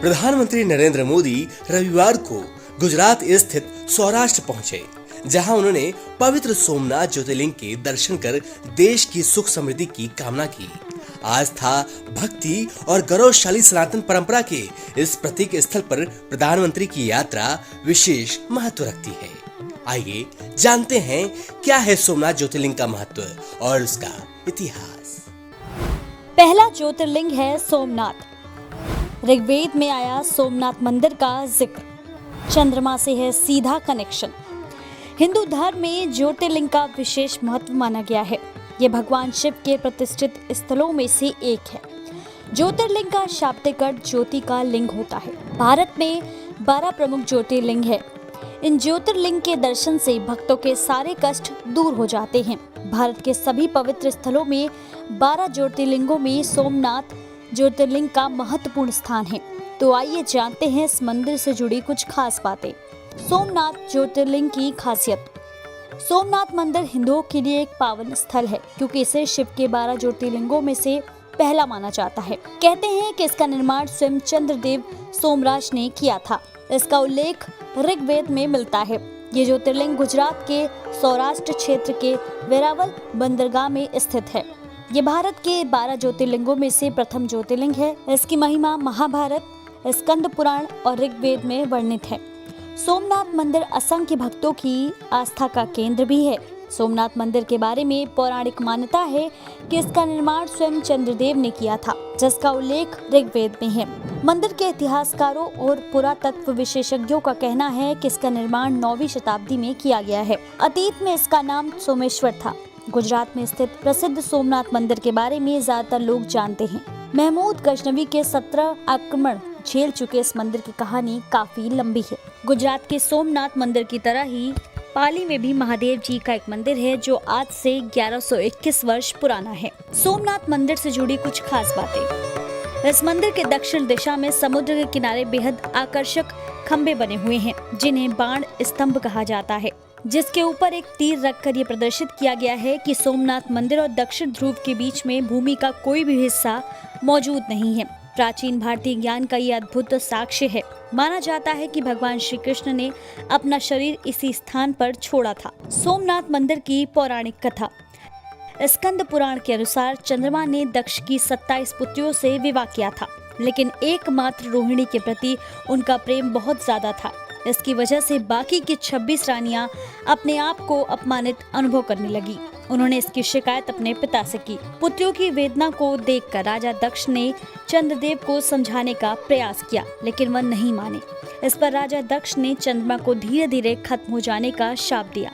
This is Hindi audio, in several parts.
प्रधानमंत्री नरेंद्र मोदी रविवार को गुजरात स्थित सौराष्ट्र पहुंचे, जहां उन्होंने पवित्र सोमनाथ ज्योतिर्लिंग के दर्शन कर देश की सुख समृद्धि की कामना की। आस्था, भक्ति और गौरवशाली सनातन परंपरा के इस प्रतीक स्थल पर प्रधानमंत्री की यात्रा विशेष महत्व रखती है। आइए जानते हैं क्या है सोमनाथ ज्योतिर्लिंग का महत्व और उसका इतिहास। पहला ज्योतिर्लिंग है सोमनाथ। ऋग्वेद में आया सोमनाथ मंदिर का जिक्र। चंद्रमा से है सीधा कनेक्शन। हिंदू धर्म में ज्योतिर्लिंग का विशेष महत्व माना गया है। ये भगवान शिव के प्रतिष्ठित स्थलों में से एक है। ज्योतिर्लिंग का शाब्दिक अर्थ ज्योति का लिंग होता है। भारत में 12 प्रमुख ज्योतिर्लिंग है। इन ज्योतिर्लिंग के दर्शन से भक्तों के सारे कष्ट दूर हो जाते हैं। भारत के सभी पवित्र स्थलों में 12 ज्योतिर्लिंगों में सोमनाथ ज्योतिर्लिंग का महत्वपूर्ण स्थान है। तो आइए जानते हैं इस मंदिर से जुड़ी कुछ खास बातें। सोमनाथ ज्योतिर्लिंग की खासियत। सोमनाथ मंदिर हिंदुओं के लिए एक पावन स्थल है, क्योंकि इसे शिव के 12 ज्योतिर्लिंगों में से पहला माना जाता है। कहते हैं कि इसका निर्माण स्वयं चंद्रदेव सोमराज ने किया था। इसका उल्लेख ऋग्वेद में मिलता है। ये ज्योतिर्लिंग गुजरात के सौराष्ट्र क्षेत्र के वेरावल बंदरगाह में स्थित है। ये भारत के 12 ज्योतिर्लिंगों में से प्रथम ज्योतिर्लिंग है। इसकी महिमा महाभारत, स्कंद पुराण और ऋग्वेद में वर्णित है। सोमनाथ मंदिर असंख्य भक्तों की आस्था का केंद्र भी है। सोमनाथ मंदिर के बारे में पौराणिक मान्यता है कि इसका निर्माण स्वयं चंद्रदेव ने किया था, जिसका उल्लेख ऋग्वेद में है। मंदिर के इतिहासकारों और पुरातत्व विशेषज्ञों का कहना है कि इसका निर्माण 9वीं शताब्दी में किया गया है। अतीत में इसका नाम सोमेश्वर था। गुजरात में स्थित प्रसिद्ध सोमनाथ मंदिर के बारे में ज्यादातर लोग जानते हैं। महमूद गजनवी के 17 आक्रमण झेल चुके इस मंदिर की कहानी काफी लंबी है। गुजरात के सोमनाथ मंदिर की तरह ही पाली में भी महादेव जी का एक मंदिर है, जो आज से 1121 वर्ष पुराना है। सोमनाथ मंदिर से जुड़ी कुछ खास बातें। इस मंदिर के दक्षिण दिशा में समुद्र के किनारे बेहद आकर्षक खंभे बने हुए हैं, जिन्हें बाण स्तंभ कहा जाता है, जिसके ऊपर एक तीर रखकर ये प्रदर्शित किया गया है कि सोमनाथ मंदिर और दक्षिण ध्रुव के बीच में भूमि का कोई भी हिस्सा मौजूद नहीं है। प्राचीन भारतीय ज्ञान का ये अद्भुत साक्ष्य है। माना जाता है कि भगवान श्री कृष्ण ने अपना शरीर इसी स्थान पर छोड़ा था। सोमनाथ मंदिर की पौराणिक कथा। स्कंद पुराण के अनुसार चंद्रमा ने दक्ष की 27 पुत्रियों से विवाह किया था, लेकिन एकमात्र रोहिणी के प्रति उनका प्रेम बहुत ज्यादा था। इसकी वजह से बाकी की 26 रानियां अपने आप को अपमानित अनुभव करने लगी। उन्होंने इसकी शिकायत अपने पिता से की। पुत्रियों की वेदना को देखकर राजा दक्ष ने चंद्रदेव को समझाने का प्रयास किया, लेकिन वह नहीं माने। इस पर राजा दक्ष ने चंद्रमा को धीरे धीरे खत्म हो जाने का शाप दिया।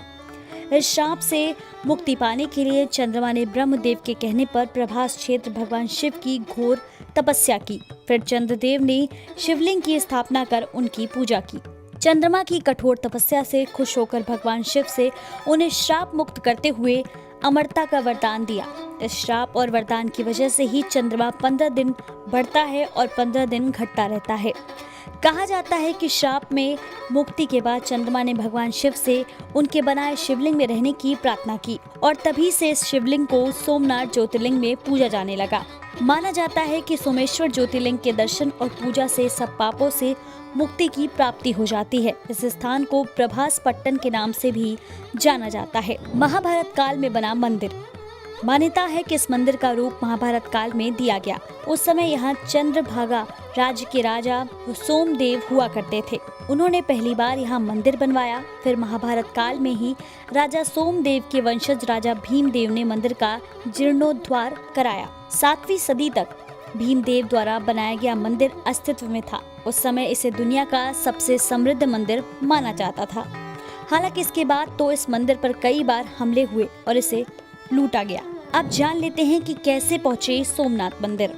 इस शाप से मुक्ति पाने के लिए चंद्रमा ने ब्रह्मदेव के कहने पर प्रभास क्षेत्र भगवान शिव की घोर तपस्या की। फिर चंद्रदेव ने शिवलिंग की स्थापना कर उनकी पूजा की। चंद्रमा की कठोर तपस्या से खुश होकर भगवान शिव से उन्हें श्राप मुक्त करते हुए अमरता का वरदान दिया। इस श्राप और वरदान की वजह से ही चंद्रमा 15 दिन बढ़ता है और 15 दिन घटता रहता है। कहा जाता है कि श्राप में मुक्ति के बाद चंद्रमा ने भगवान शिव से उनके बनाए शिवलिंग में रहने की प्रार्थना की, और तभी से इस शिवलिंग को सोमनाथ ज्योतिर्लिंग में पूजा जाने लगा। माना जाता है कि सोमेश्वर ज्योतिर्लिंग के दर्शन और पूजा से सब पापों से मुक्ति की प्राप्ति हो जाती है। इस स्थान को प्रभास पट्टन के नाम से भी जाना जाता है। महाभारत काल में बना मंदिर। मान्यता है कि इस मंदिर का रूप महाभारत काल में दिया गया। उस समय यहाँ चंद्रभागा राज्य के राजा सोमदेव हुआ करते थे। उन्होंने पहली बार यहाँ मंदिर बनवाया। फिर महाभारत काल में ही राजा सोमदेव के वंशज राजा भीमदेव ने मंदिर का जीर्णोद्धार कराया। 7वीं सदी तक भीमदेव द्वारा बनाया गया मंदिर अस्तित्व में था। उस समय इसे दुनिया का सबसे समृद्ध मंदिर माना जाता था। हालांकि इसके बाद तो इस मंदिर पर कई बार हमले हुए और इसे लूटा गया। अब जान लेते हैं कि कैसे पहुंचे सोमनाथ मंदिर।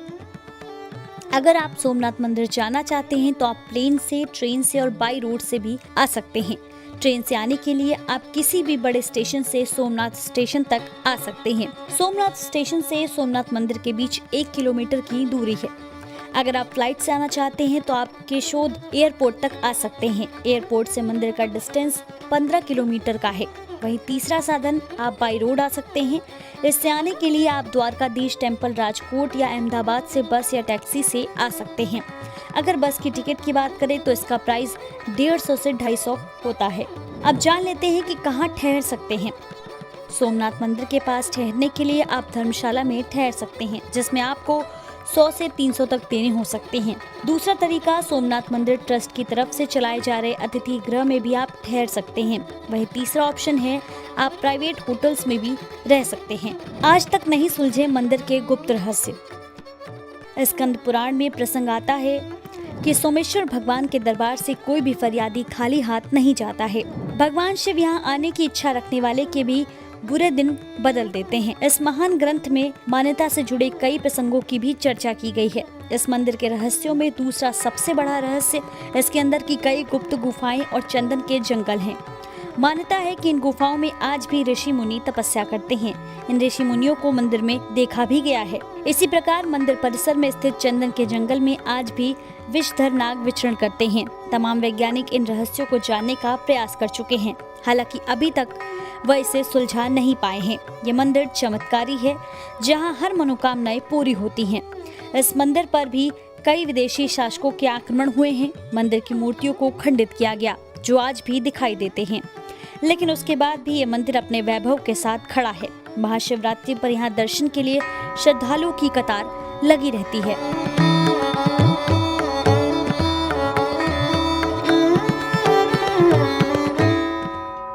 अगर आप सोमनाथ मंदिर जाना चाहते हैं तो आप प्लेन से, ट्रेन से और बाई रोड से भी आ सकते हैं। ट्रेन से आने के लिए आप किसी भी बड़े स्टेशन से सोमनाथ स्टेशन तक आ सकते हैं। सोमनाथ स्टेशन से सोमनाथ मंदिर के बीच 1 किलोमीटर की दूरी है। अगर आप फ्लाइट से आना चाहते हैं तो आप केशोद एयरपोर्ट तक आ सकते हैं। एयरपोर्ट से मंदिर का डिस्टेंस 15 किलोमीटर का है। वहीं तीसरा साधन आप बाई रोड आ सकते हैं। इससे आने के लिए आप द्वारकाधीश टेम्पल, राजकोट या अहमदाबाद से बस या टैक्सी से आ सकते हैं। अगर बस की टिकट की बात करें तो इसका प्राइस 150 से 250 होता है। अब जान लेते हैं कि कहाँ ठहर सकते हैं। सोमनाथ मंदिर के पास ठहरने के लिए आप धर्मशाला में ठहर सकते हैं, जिसमें आपको 100 से 300 तक देने हो सकते हैं। दूसरा तरीका, सोमनाथ मंदिर ट्रस्ट की तरफ से चलाए जा रहे अतिथि गृह में भी आप ठहर सकते हैं। वही तीसरा ऑप्शन है, आप प्राइवेट होटल्स में भी रह सकते हैं। आज तक नहीं सुलझे मंदिर के गुप्त रहस्य। स्कंद पुराण में प्रसंग आता है कि सोमेश्वर भगवान के दरबार से कोई भी फरियादी खाली हाथ नहीं जाता है। भगवान शिव यहाँ आने की इच्छा रखने वाले के भी बुरे दिन बदल देते हैं। इस महान ग्रंथ में मान्यता से जुड़े कई प्रसंगों की भी चर्चा की गई है। इस मंदिर के रहस्यों में दूसरा सबसे बड़ा रहस्य इसके अंदर की कई गुप्त गुफाएं और चंदन के जंगल हैं। मान्यता है कि इन गुफाओं में आज भी ऋषि मुनि तपस्या करते हैं। इन ऋषि मुनियों को मंदिर में देखा भी गया है। इसी प्रकार मंदिर परिसर में स्थित चंदन के जंगल में आज भी विषधर नाग विचरण करते हैं। तमाम वैज्ञानिक इन रहस्यों को जानने का प्रयास कर चुके हैं, हालांकि अभी तक वह इसे सुलझा नहीं पाए हैं। ये मंदिर चमत्कारी है, जहां हर मनोकामनाएं पूरी होती हैं। इस मंदिर पर भी कई विदेशी शासकों के आक्रमण हुए हैं। मंदिर की मूर्तियों को खंडित किया गया, जो आज भी दिखाई देते हैं, लेकिन उसके बाद भी ये मंदिर अपने वैभव के साथ खड़ा है। महाशिवरात्रि पर यहाँ दर्शन के लिए श्रद्धालुओं की कतार लगी रहती है।